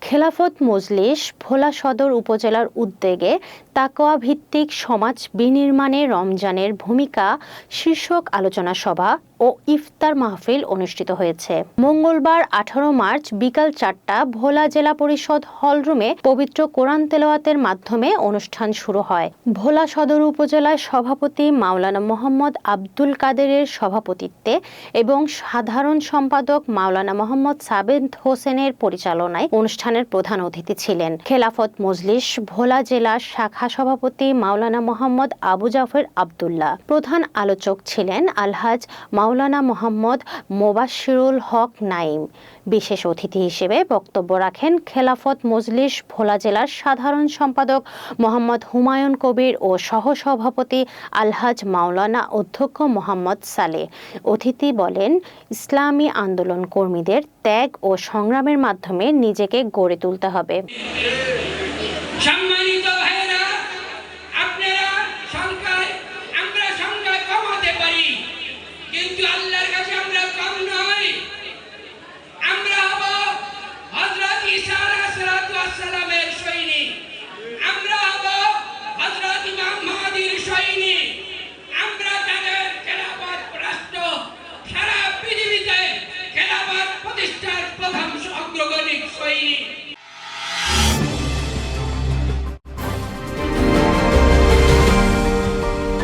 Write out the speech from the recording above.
খেলাফত মজলিস ভোলা সদর উপজেলার উদ্যোগে তাকওয়া ভিত্তিক সমাজ বিনির্মাণে রমজানের ভূমিকা শীর্ষক আলোচনা সভা ও ইফতার মাহফিল অনুষ্ঠিত হয়েছে। মঙ্গলবার 18 মার্চ বিকাল 4টা ভোলা জেলা পরিষদ হলরুমে পবিত্র কোরআন তেলাওয়াতের মাধ্যমে অনুষ্ঠান শুরু হয়। ভোলা সদর উপজেলার সভাপতি মাওলানা মোহাম্মদ আব্দুল কাদেরের সভাপতিত্বে এবং সাধারণ সম্পাদক মাওলানা মোহাম্মদ সাবেদ হোসেনের পরিচালনায় অনুষ্ঠানের প্রধান অতিথি ছিলেন খেলাফত মজলিস ভোলা জেলার শাখা সভাপতি মাওলানা মোহাম্মদ আবু জাফর আব্দুল্লাহ। প্রধান আলোচক ছিলেন আলহাজ মাওলানা মোহাম্মদ মোবাশিরুল হক নাইম। বিশেষ অতিথি হিসেবে বক্তব্য রাখেন খেলাফত মজলিস ভোলা জেলার সাধারণ সম্পাদক মোহাম্মদ হুমায়ুন কবির ও সহসভাপতি আলহাজ মাওলানা অধ্যক্ষ মোহাম্মদ সালেহ। অতিথি বলেন, ইসলামী আন্দোলন কর্মীদের ত্যাগ ও সংগ্রামের মাধ্যমে নিজেকে গড়ে তুলতে হবে। সম্মানিত ভাইরা, আপনারা সংখ্যায় আমরা সংখ্যায় কমাতে পারি, কিন্তু আল্লাহর কাছে আমরা কম নই। আমরা হব হযরত ঈসা আলাইহিস সালামের সৈনিক, আমরা হব হযরত ইমাম মাহদীর সৈনিক, আমরা তাদের খেলাফত রাষ্ট্র সারা পৃথিবীতে খেলাফত প্রতিষ্ঠার প্রথম অগ্রগণিক সৈনিক।